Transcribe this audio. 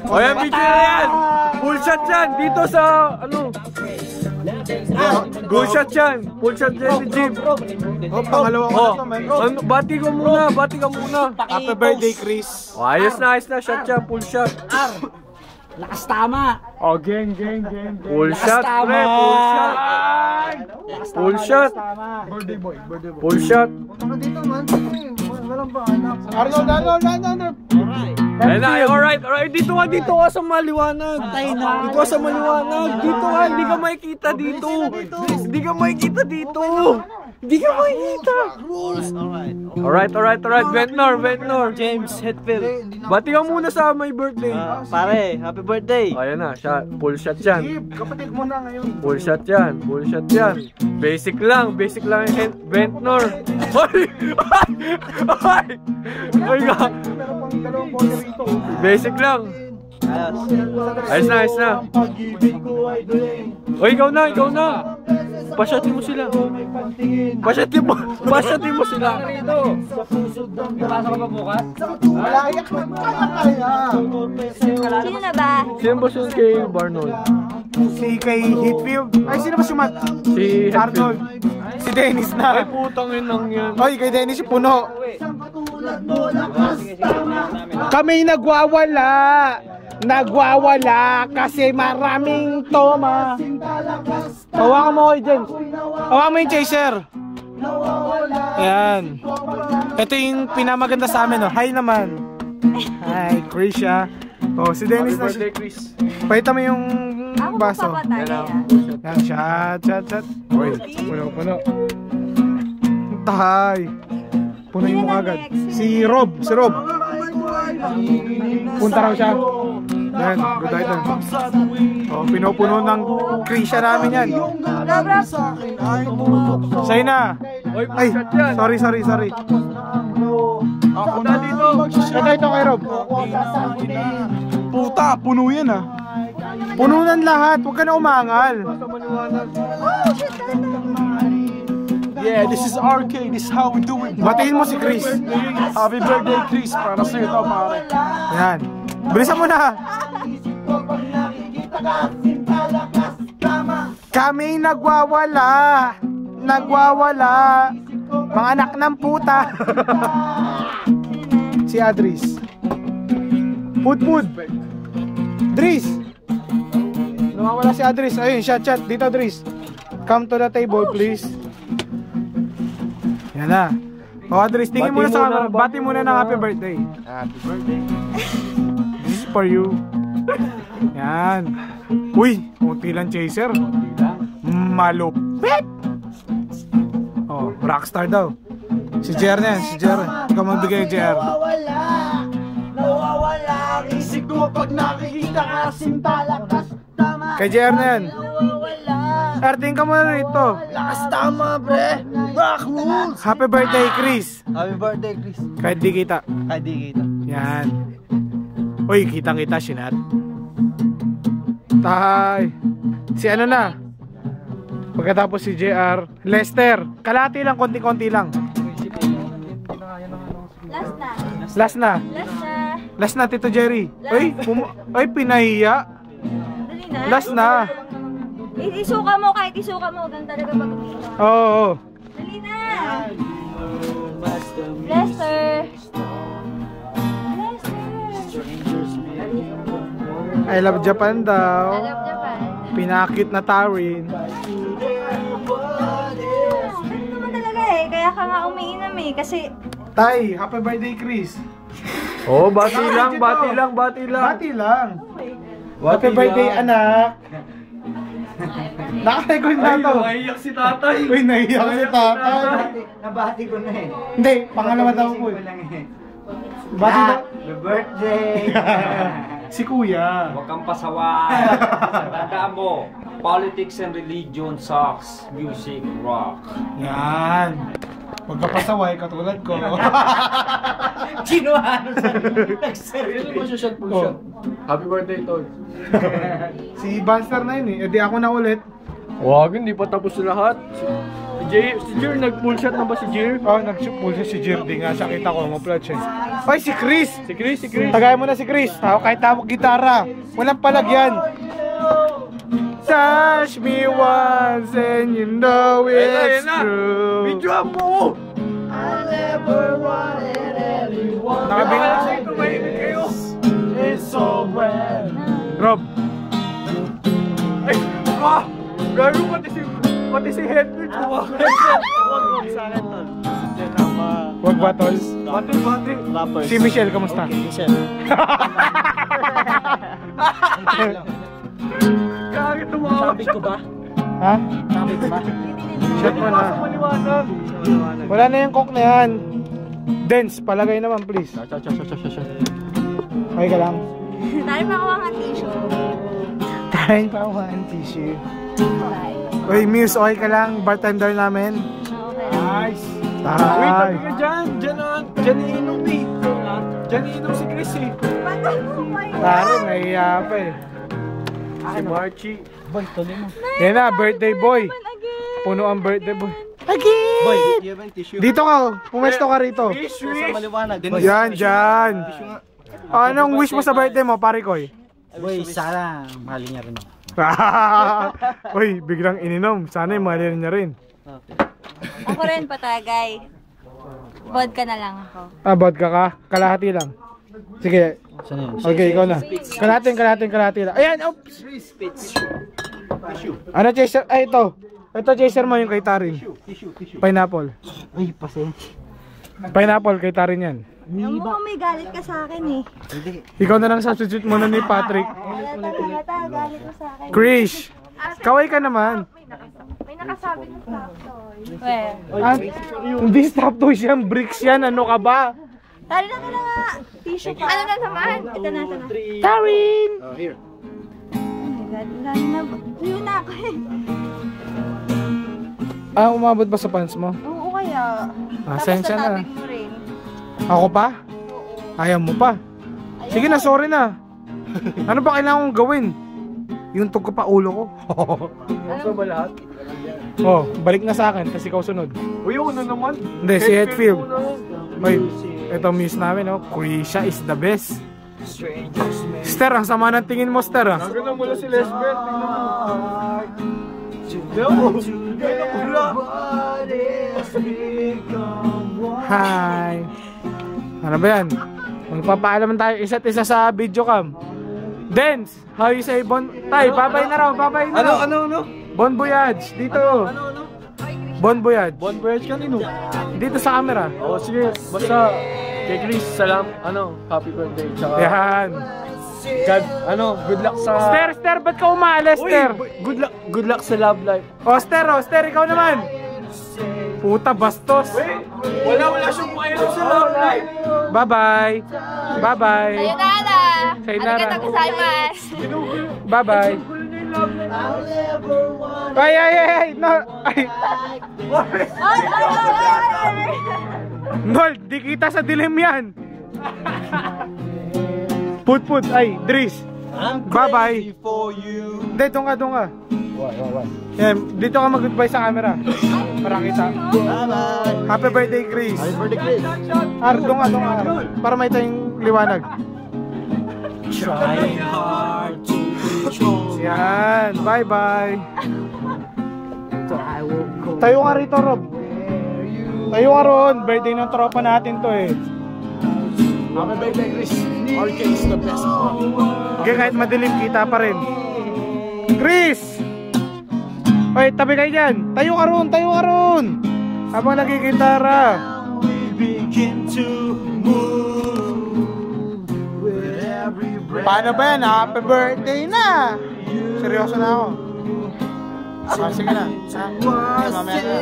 O yan, video na yan! Full shot yan! Dito sa, ano? Full shot yan! Full shot yan si Jim! Oh, pangalawa ko na to, man. Bati ka muna, bati ka muna! Happy birthday, Chris! O, ayos na, shot yan, full shot! Lakas tama! Oh, gang. Full shot, pre! Full shot! Full shot! Birthday boy. Full shot! Dito, man. Walang ba, anak? Arnold! Ayun na, alright. Dito ka sa maliwanag. Dito ka sa maliwanag. Dito ka, hindi ka makikita dito. Hindi ka makikita dito. Hindi ka makikita. Alright. Ventnor. James Hetfield. Bati ka muna sa my birthday. Pare, happy birthday. Ayan na, full shot yan. Kapatid mo na ngayon. Full shot yan. Basic lang yung Ventnor. Ay ka. Basic lang. Ayos na. Oy, ikaw na. Pasyatin mo sila. Pasyatin mo sila. Pasok ka pa bukas? Sino na ba? Sino ba siya kay Barnold? Si kay Hetfield. Ay, sino ba si Matt? Si Arnold. Si Dennis na. Ay, putang inang yan. Oy, kay Dennis si puno. Kami nagwawala kasi maraming toma. Hawakan mo kay James. Hawakan mo yung chaser. Ayan. Ito yung pinamaganda sa amin. Hi naman. Hi, Krisha. Oh, si Dennis na siya. Pakita mo yung baso. Yan, shot. Uy, puno. Tahay. Punuin mo agad. Si Rob. Punta raw siya. Yan, good item. Oh, pinupuno ng Krisha namin yan. Sa'yo na. Ay, sorry. Ako na dito. Ito kay Rob. Puta, puno yan ah. Pununan lahat, huwag ka na umangal. Yeah, this is RK, this is how we do it. Batiin mo si Chris. Happy birthday, Chris. Para sa'yo ito, pare. Yan. Bilisan mo na. Kami nagwawala. Mga anak ng puta. Si Adris. Put. Dris. Nawawala si Adris. Ayun, shot. Dito, Adris. Come to the table, please. Yan na. O, Adris, tingin muna sa camera. Bati muna ng happy birthday. Happy birthday. This is for you. Yan. Uy, unti lang chaser. Malupit. Oh, rockstar daw. Si Jer na yan, Ikaw magbigay, Jer. Nawawala ang isip ko pag nakikita ka simpalakas. Kay Jer na yan. Arting ka muna rito. Lakas tama, pre. Rock rules. Happy birthday, Chris. Happy birthday, Chris. Kahit di kita. Yan. Uy, kitang-kita, Shinat. Tahay. Si ano na? Pagkatapos si JR. Lester. Kalati lang, konti-konti lang. Last na, Tito Jerry. Uy, pinahiya. Last na. Isuka mo, kahit isuka mo. Ganun talaga pag umiinom. Oo. Dali na. Lester. I love Japan daw. I love Japan. Pinakit na Tarin. Ganun naman talaga eh. Kaya ka nga umiinom eh. Kasi... Tay, happy birthday, Chris. Oh, bati lang. Happy birthday, anak. Nakarecord na to. Naiyak si tatay. Uy, naiyak si tatay. Nabati ko na eh. Hindi, pangalawa daw ko eh. Bati na. Happy birthday. Si Kuya. Huwag kang pasawa. Tandaan mo, politics and religion sucks. Music rock. Yan. Huwag ka pasaway, katulad ko. Kinuha sa nagseryoso. Happy birthday, Tol. Si Buster na yun eh. Edi ako na ulit. Wag, hindi pa tapos lahat. Si Jer, nag-full shot na ba si Jer? Oh, nag-full shot si Jer. Di nga siya kita ko, ma-plot siya. Ay, si Chris. Si Chris, si Chris. Tagay mo na si Chris. Kahit tawag gitara. Walang palagyan. Touch me once and you know it's true. Videoan mo! Nakabinga Kasi tumahimik kayo. It's so bad. Rob. Ay! Ah! Garo pati si Henry. Huwag sa akin, tol. Wag ba, tol? Bati. Rappers. Si Michelle, kamusta? Okay, Michelle. Kaya tumawag Sabi siya. ko ba? Ha? Sabi ko ba? Shot mo na. Maliwanag. Wala na yung coke na yan. Dance, palagay naman, please. Okay ka lang. Tayo pa ako ang tissue. Tayo pa ako ang tissue. Bye. Uy, Muse, okay ka lang? Bartender namin. Okay. Nice. Ay. Wait, tabi ka dyan. Dyan iinom eh. Dyan iinom si Chris eh. Taro, nahiya pa eh. Si Marchie. Boy, tuloy mo. Yan na, birthday boy. Puno ang birthday boy. Again! Boy, you have tissue. Dito ka, pumesto ka rito. Wish, Sa wish. maliwanag. Yan, dyan. Anong wish mo sa birthday mo, pare Koy? Boy, sana mahalin niya rin ako. Uy, biglang ininom. Sana yung mahalin niya rin. Ako rin patagay. Vodka na lang ako. Ah, vodka ka? Kalahati lang. Sige. Saan yun? Okay, ikaw na. Kalahati lang. Ayan, oops! Ano, chaser? Ay, ito. Ito, chaser mo yung kay Tarin. Pineapple. Uy, pasensya. Pineapple kay Tarin yan. Alam mo kung may galit ka sa akin eh. Ikaw na lang substitute muna ni Patrick. Halata, galit mo sa akin. Krish! Kaway ka naman. May nakasabi ng stop toy. Well, Ah, hindi stop toys yan, bricks yan. Ano ka ba? tali na ka na nga. Tissue pa. Ano na naman? Ito na. Tarin! Oh my God, dami na. Tuyo na ako eh. Ah, umabot ba sa pants mo? Oo kaya. Ah, Tapos sensya na. tatapik mo rin. Ako pa? Ayaw mo pa? Sige na, sorry na. Ano ba kailangan kong gawin? Yung tug ko pa ulo ko. Gusto ba lahat? Oh, balik na sa akin, kasi ikaw sunod. Uy, ano naman? Hindi, si Hetfield. Uy, ito muse namin, oh. Krisha is the best. Ster, ang sama ng tingin mo, Ster, ah. Nagano mula si Lesbeth. Tingnan mo. Hi. Ano ba yan? Magpapaalaman tayo isa't isa sa video cam. Dance! How you say bon... Tay, babay na raw, babay na raw. Ano? Bon voyage, dito. Bon voyage. Bon voyage kanino? Dito sa camera. Oh, sige. Basta kay Chris, happy birthday. Tsaka, Yan. God, good luck sa... Ster, ba't ka umalis, Ster? Good luck sa love life. Oh, Ster, ikaw naman. Puta, bastos. Wala siyang pakialam sa love life. Bye-bye. Bye-bye. Sayonara! Sayonara. Arigatou gozaimasu! Bye-bye. Ay. No. Ay. Nol, di kita sa dilim yan. Put. Ay, Dries. Bye-bye. Hindi, doon ka. Yan, dito ka mag-goodbye sa camera. Para kita. Happy birthday, Chris. Happy birthday, Chris. Doon ka. Para may tayong liwanag. Trying hard to control. Yan, bye-bye. Tayo nga rito, Rob. Tayo nga ron. Birthday ng tropa natin to eh. Happy birthday, Chris. RK is the best. Okay, kahit madilim kita pa rin. Chris! Oy, tabi kayo dyan. Tayo ka ron. Habang nagigitara. Begin to move with every breath. Paano ba yan? Happy birthday na! Seryoso na ako. Sige na. Mamaya na.